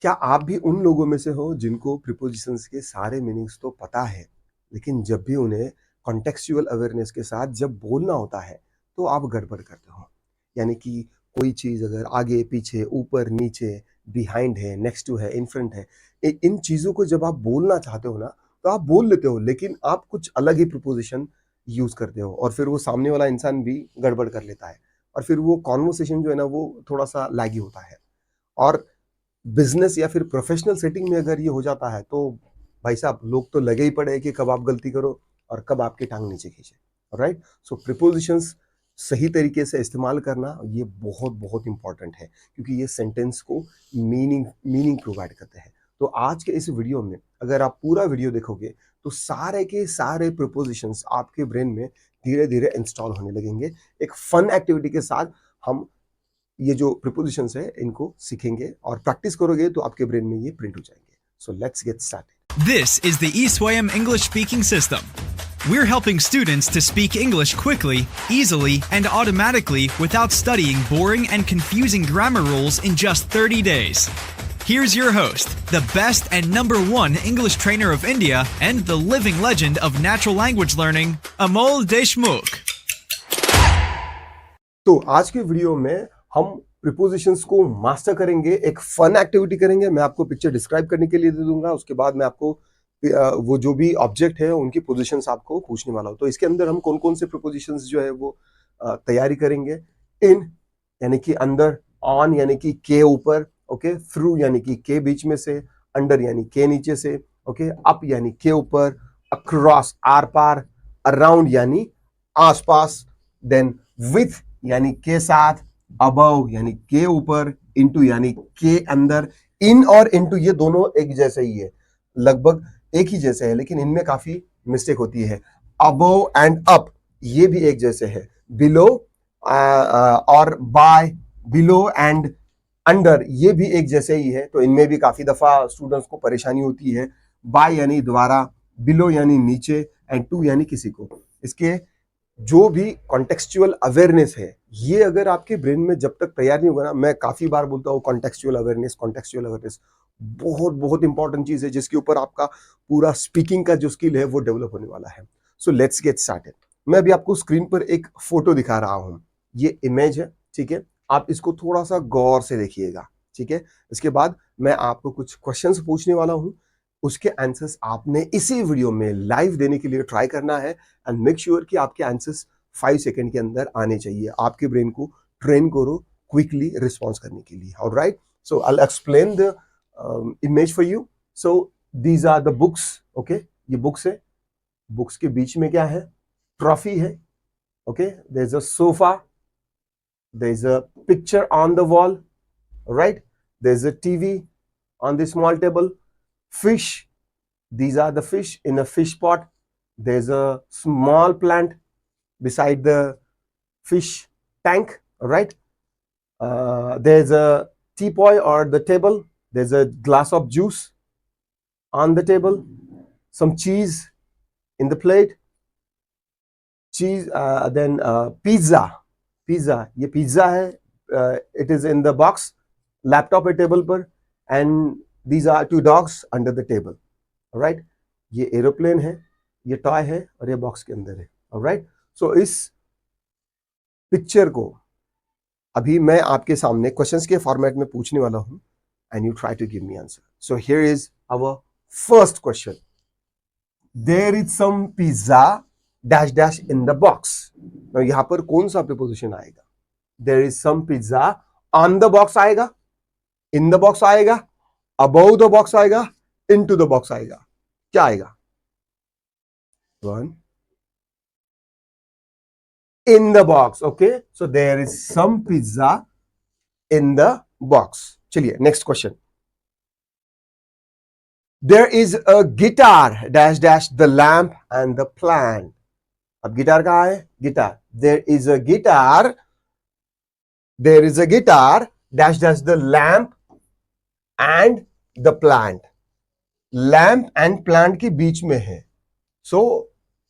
क्या आप भी उन लोगों में से हो जिनको प्रीपोजिशंस के सारे मीनिंग्स तो पता है, लेकिन जब भी उन्हें कॉन्टेक्सचुअल अवेयरनेस के साथ जब बोलना होता है, तो आप गड़बड़ करते हो? यानी कि कोई चीज़ अगर आगे, पीछे, ऊपर, नीचे, बिहाइंड है, नेक्स्ट टू है, इन फ्रंट है, इन चीज़ों को जब आप बोलना चाहते हो ना, तो आप बोल लेते हो, लेकिन आप कुछ अलग ही प्रीपोजिशन यूज़ करते हो और फिर वो सामने वाला इंसान भी गड़बड़ कर लेता है और फिर वो कॉन्वर्सेशन जो है ना, वो थोड़ा-सा लैगी होता है। और बिजनेस या फिर प्रोफेशनल सेटिंग में अगर ये हो जाता है तो भाई साहब लोग तो लगे ही पड़े हैं कि कब आप गलती करो और कब आपकी टांग नीचे खींचे। राइट, सो प्रिपोजिशंस सही तरीके से इस्तेमाल करना ये बहुत बहुत इंपॉर्टेंट है, क्योंकि ये सेंटेंस को मीनिंग मीनिंग प्रोवाइड करते हैं। तो आज के इस वीडियो में अगर आप पूरा वीडियो देखोगे तो सारे के सारे प्रिपोजिशंस आपके ब्रेन में धीरे धीरे इंस्टॉल होने लगेंगे। एक फन एक्टिविटी के साथ हम ये जो प्रीपोजिशंस है इनको सीखेंगे और प्रैक्टिस करोगे तो आपके ब्रेन में ये प्रिंट हो जाएंगे। So let's get started. This is the ESWAM English Speaking System. We're helping students to speak English quickly, easily, and automatically without studying boring and confusing grammar rules in just 30 days. Here's your host, the best and #1 English trainer of India and the living legend of natural language learning, Amol Deshmukh. तो आज के video में हम prepositions को master करेंगे, एक fun activity करेंगे। मैं आपको पिक्चर डिस्क्राइब करने के लिए दे दूंगा, उसके बाद मैं आपको वो जो भी ऑब्जेक्ट है उनकी पोजीशंस आपको पूछने वाला हूं। तो इसके अंदर हम कौन कौन से प्रीपोजिशंस जो है वो तैयारी करेंगे। इन यानी कि अंदर, ऑन यानी कि के ऊपर, ओके, थ्रू यानी कि के बीच में से, अंडर यानी के नीचे से, ओके, अप यानी के ऊपर, अक्रॉस आर पार, अराउंड यानी आसपास, देन विथ यानी के साथ, अबव यानी के ऊपर, इनटू यानी के अंदर। इन और इनटू ये दोनों एक जैसे ही है, लगभग एक ही जैसे है, लेकिन इनमें काफी मिस्टेक होती है। अबव एंड अप ये भी एक जैसे है। बिलो और बाय, बिलो एंड अंडर ये भी एक जैसे ही है, तो इनमें भी काफी दफा स्टूडेंट्स को परेशानी होती है। बाय यानी द्वारा, बिलो यानी नीचे, एंड टू यानी किसी को। इसके जो भी कॉन्टेक्सचुअल अवेयरनेस है, ये अगर आपके ब्रेन में जब तक तैयार नहीं होगा ना, मैं काफी बार बोलता हूँ कॉन्टेक्सचुअल अवेयरनेस, कॉन्टेक्सचुअल अवेयरनेस बहुत बहुत इंपॉर्टेंट चीज है, जिसके ऊपर आपका पूरा स्पीकिंग का जो स्किल है वो डेवलप होने वाला है। So let's get started. मैं अभी आपको स्क्रीन पर एक फोटो दिखा रहा हूं, ये इमेज है, ठीक है। आप इसको थोड़ा सा गौर से देखिएगा, ठीक है। इसके बाद मैं आपको कुछ क्वेश्चंस पूछने वाला हूं, उसके आंसर्स आपने इसी वीडियो में लाइव देने के लिए ट्राई करना है। एंड मेक श्योर कि आपके आंसर्स 5 सेकंड के अंदर आने चाहिए। आपके ब्रेन को ट्रेन करो क्विकली रिस्पॉन्स करने के लिए। Alright, so I will explain the image for you. So these are the books, okay, ये बुक्स है। बुक्स के बीच में क्या है? ट्रॉफी है, okay, there is a sofa, there is a picture on the wall, right, there is a TV on the small table, fish, these are the fish in a fish pot, there's a small plant beside the fish tank, right? There's a teapot or the table, there's a glass of juice on the table, some cheese in the plate, cheese, then pizza, pizza, ये pizza है, it is in the box, laptop है table पर, and these are two dogs under the table, right. ये aeroplane है, ये toy है और ये बॉक्स के अंदर है। राइट, सो इस पिक्चर को अभी मैं आपके सामने क्वेश्चंस के फॉर्मेट में पूछने वाला हूं, and you try to give me answer. So here is our first question. There is some pizza dash dash in the box. यहां पर कौन सा प्रीपोजिशन आएगा? There is some pizza on the box आएगा, इन द बॉक्स आएगा, above the box आएगा, into the box आएगा? क्या आएगा? One, in the box, okay, so there is some pizza in the box. चलिए next question. There is a guitar dash dash the lamp and the plant. अब guitar कहाँ है? Guitar, there is a guitar, there is a guitar dash dash the lamp and the plant. Lamp and plant के बीच में है, so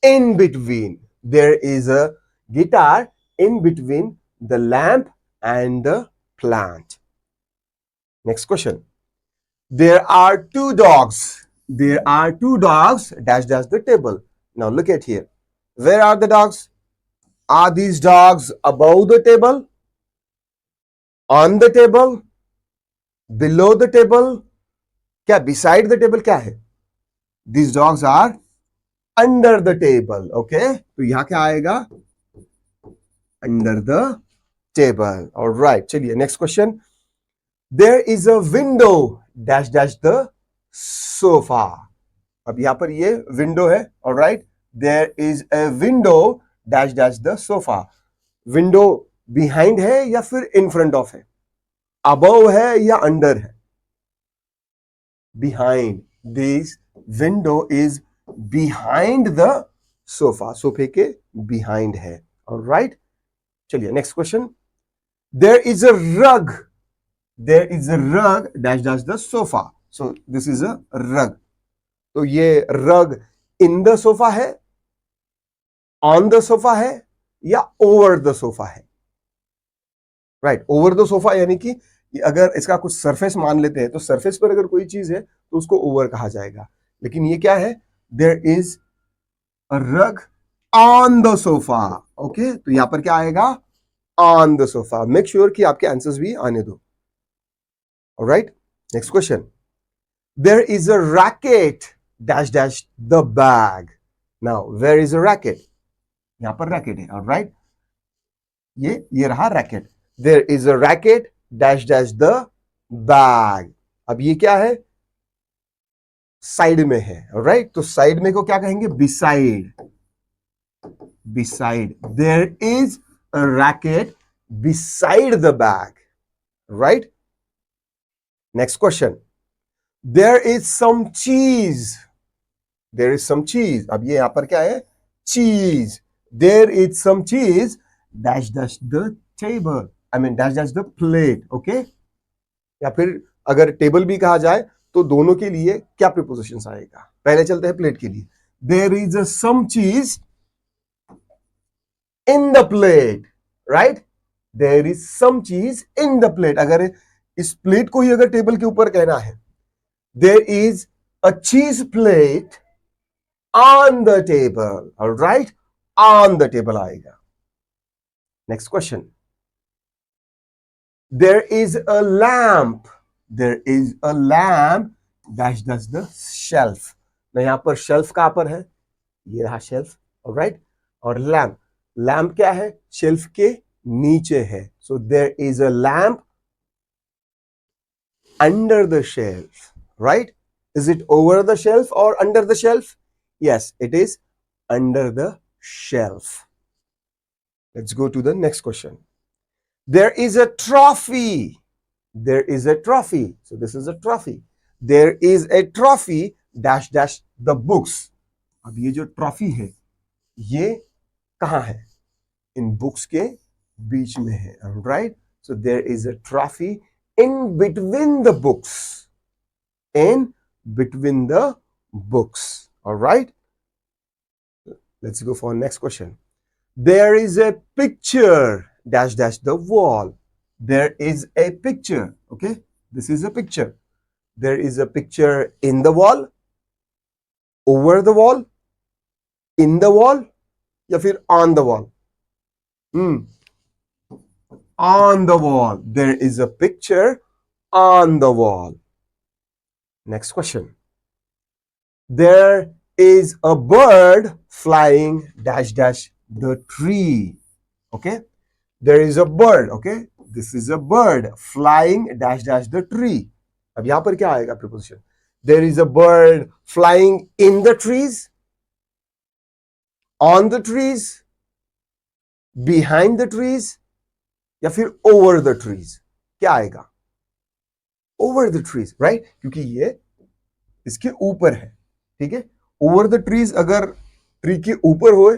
in between there is a guitar in between the lamp and the plant. Next question. There are two dogs. There are two dogs dash dash the table. Now look at here. Where are the dogs? Are these dogs above the table? On the table? Below the table? क्या beside the table क्या है? These dogs are under the table. Okay? तो यहां क्या आएगा? Under the table. All right. चलिए next question. There is a window dash dash the sofa. अब यहां पर ये विंडो है. All right. There is a window dash dash the sofa. Window behind है या फिर in front of है? Above है या under है? Behind. This window is behind the sofa. सोफे के behind है. All right. चलिए next question. There is a rug. There is a rug dash dash the sofa. So this is a rug. तो ये rug in the sofa है, on the sofa है या over the sofa है? Right, over the sofa यानी कि अगर इसका कुछ सरफेस मान लेते हैं तो सरफेस पर अगर कोई चीज है तो उसको ओवर कहा जाएगा. लेकिन ये क्या है? There is a rug on the sofa. Okay, तो यहां पर क्या आएगा? On the sofa. Make sure कि आपके आंसर्स भी आने दो. Alright, next question. There is a racket dash dash the bag. Now, where is a racket? यहां पर racket है. Alright, ये रहा racket. There is a racket dash dash the bag. अब ये क्या है? साइड में है. Alright, तो साइड में को क्या कहेंगे? Beside. Beside. There is a racket beside the bag. Right? Next question. There is some cheese. There is some cheese. अब ये यहां पर क्या है? Cheese. There is some cheese dash dash the table. I mean dash dash the plate. Okay? या फिर अगर table भी कहा जाए तो दोनों के लिए क्या प्रीपोजिशंस आएगा? पहले चलते हैं प्लेट के लिए. There is some cheese in the plate. Right? There is some cheese in the plate. अगर इस प्लेट को ही अगर टेबल के ऊपर कहना है, there is a cheese plate on the table. All right, on the table आएगा. Next question. There is a lamp. There is a lamp dash dash the shelf. ना यहां पर shelf कहां पर है? ये रहा shelf. All right, और lamp. Lamp क्या है? Shelf के नीचे है. So there is a lamp under the shelf, right? Is it over the shelf or under the shelf? Yes, it is under the shelf. Let's go to the next question. There is a trophy. There is a trophy. So this is a trophy. There is a trophy dash dash the books. अब ये जो trophy है, ये कहाँ है? इन books के बीच में है, right? So there is a trophy in between the books. In between the books. All right. Let's go for next question. There is a picture dash dash the wall. There is a picture. Okay. This is a picture. There is a picture in the wall, over the wall, in the wall, या फिर on the wall. On the wall. There is a picture on the wall. Next question. There is a bird flying dash dash the tree. Okay. There is a bird. Okay. This is a bird flying dash dash the tree. अब यहां पर क्या आएगा preposition? There is a bird flying in the trees, on the trees, behind the trees, या फिर over the trees. क्या आएगा? Over the trees, right? क्योंकि ये इसके ऊपर है. ठीक है? Over the trees अगर ट्री के ऊपर हो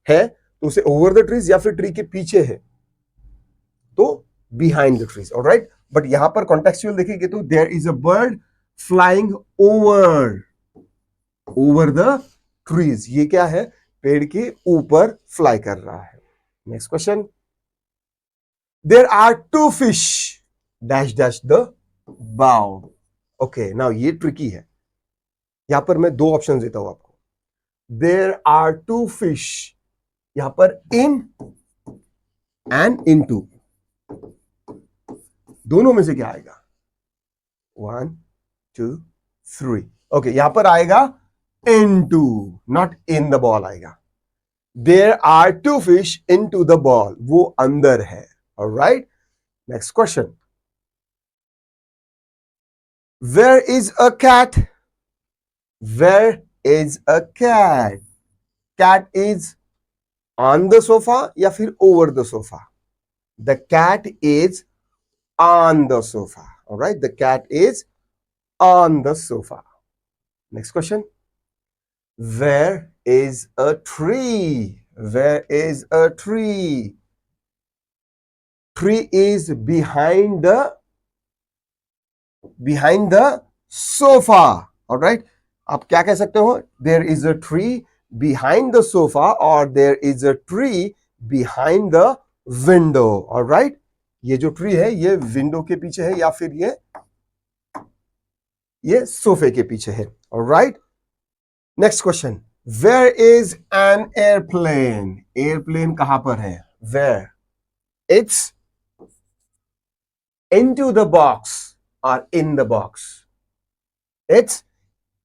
है तो उसे over the trees या फिर ट्री के पीछे है तो behind the trees. All right? But यहां पर contextual देखेंगे तो there is a bird flying over the trees. ये क्या है? पेड़ के ऊपर फ्लाई कर रहा है. Next question. There are two fish dash dash the bow. Okay now ये ट्रिकी है, यहां पर मैं दो ऑप्शन देता हूं आपको. देयर आर टू फिश, यहां पर इन एंड इनटू, दोनों में से क्या आएगा? 1 2 3. ओके यहां पर आएगा into, not in the ball आएगा. There are two fish into the ball, वो अंदर है. Alright, next question. Where is a cat? Where is a cat? Cat is on the sofa या फिर over the sofa? The cat is on the sofa. Alright, the cat is on the sofa. Next question. Where is a tree? Where is a tree? Tree is behind the sofa. All right. आप क्या कह सकते हो? There is a tree behind the sofa or there is a tree behind the window. All right. ये जो tree है ये window के पीछे है या फिर ये सोफे के पीछे है. All right. Next question. Where is an airplane? Airplane कहां पर है? Where? It's into the box और in the box? It's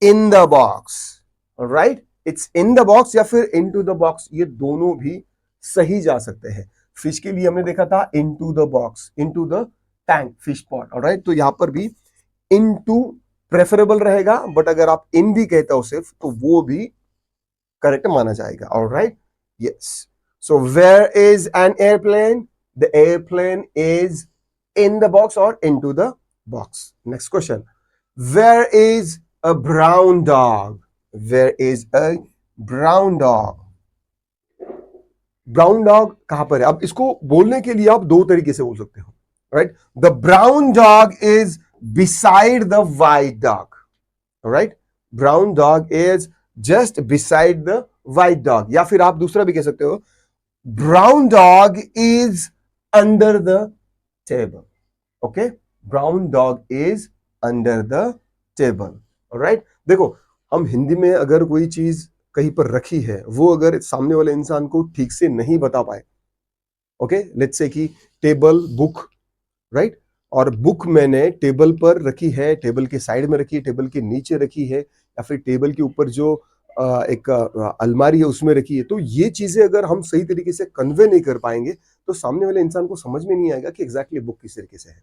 in the box. Right, it's in the box या फिर इनटू द बॉक्स, ये दोनों भी सही जा सकते हैं. फिश के लिए हमने देखा था into the box, into the tank, fish pot. Alright, तो यहां पर भी इनटू प्रेफरेबल रहेगा, बट अगर आप इन भी कहते हो सिर्फ तो वो भी करेक्ट माना जाएगा. Alright, yes. So where is an airplane? The airplane is in the box और into the box. Next question. Where is a brown dog? Where is a brown dog? Brown dog कहां पर है? अब इसको बोलने के लिए आप दो तरीके से बोल सकते हो. Right, the brown dog is beside the white dog. All right, brown dog is just beside the white dog. या फिर आप दूसरा भी कह सकते हो, brown dog is under the table. Okay, brown dog is under the table. All right, देखो हम हिंदी में अगर कोई चीज कहीं पर रखी है, वो अगर सामने वाले इंसान को ठीक से नहीं बता पाए, ओके, लेट्स से कि टेबल, बुक, राइट, और बुक मैंने टेबल पर रखी है, टेबल के साइड में रखी है, टेबल के नीचे रखी है, या फिर टेबल के ऊपर जो एक अलमारी है उसमें रखी है. तो ये चीजें अगर हम सही तरीके से कन्वे नहीं कर पाएंगे तो सामने वाले इंसान को समझ में नहीं आएगा कि एग्जैक्टली बुक किस तरीके से है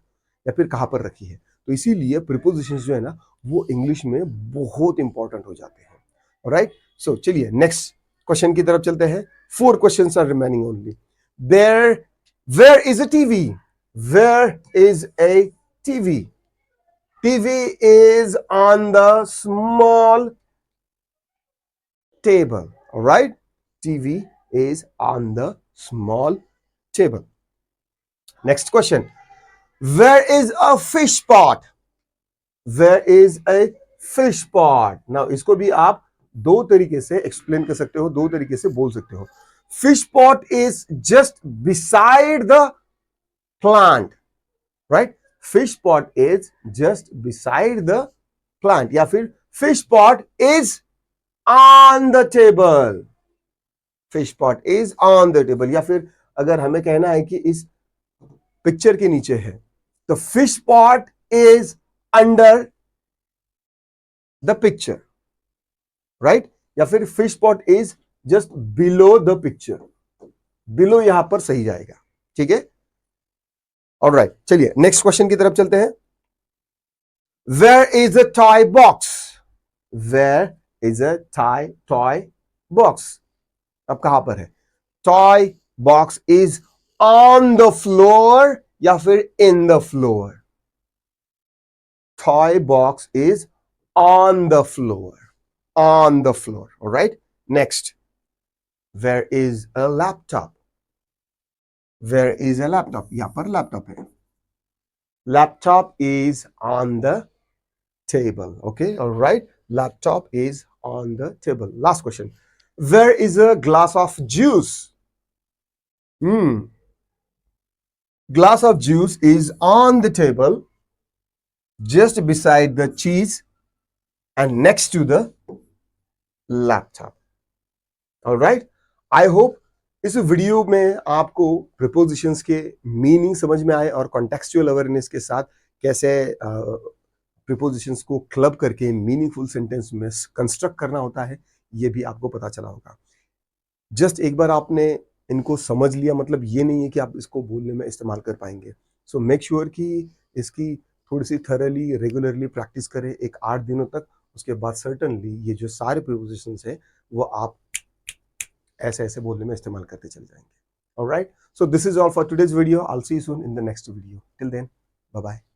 या फिर कहाँ पर रखी है. तो इसीलिए प्रीपोजिशंस जो है ना वो इंग्लिश में बहुत इंपॉर्टेंट हो जाते हैं. ऑलराइट, सो चलिए नेक्स्ट क्वेश्चन की तरफ चलते हैं. 4 questions are remaining only. Where is a TV? Where is a TV? TV is on the small table. All right, TV is on the small table. Next question. Where is a fish pot? Where is a fish pot? Now इसको भी आप दो तरीके से explain कर सकते हो, दो तरीके से बोल सकते हो. Fish pot is just beside the plant. Right, fish pot is just beside the plant. या फिर fish pot is on the table. Fish pot is on the table. या फिर अगर हमें कहना है कि इस पिक्चर के नीचे है तो fish pot is under the picture. Right, या फिर fish pot is just below the picture. below यहां पर सही जाएगा. ठीक है, ऑलराइट, चलिए नेक्स्ट क्वेश्चन की तरफ चलते हैं. Where is a toy box? Where is a toy box? अब कहां पर है? Toy box is on the floor या फिर in the floor? Toy box is on the floor, on the floor. Alright, next. Where is a laptop? Where is a laptop? यहाँ पर laptop है. Laptop is on the table. Okay, all right. Laptop is on the table. Last question. Where is a glass of juice? Glass of juice is on the table just beside the cheese and next to the laptop. All right, I hope इस video में आपको prepositions के meaning समझ में आए और contextual awareness के साथ कैसे प्रीपोजिशंस को क्लब करके मीनिंगफुल सेंटेंस में कंस्ट्रक्ट करना होता है, ये भी आपको पता चला होगा. जस्ट एक बार आपने इनको समझ लिया मतलब ये नहीं है कि आप इसको बोलने में इस्तेमाल कर पाएंगे. सो मेक श्योर कि इसकी थोड़ी सी थरली रेगुलरली प्रैक्टिस करें एक 8 दिनों तक. उसके बाद सर्टनली ये जो सारे प्रीपोजिशंस है वो आप ऐसे ऐसे बोलने में इस्तेमाल करते चले जाएंगे. Alright, so this is all for today's video. I will see you soon in the next video. Till then, bye bye.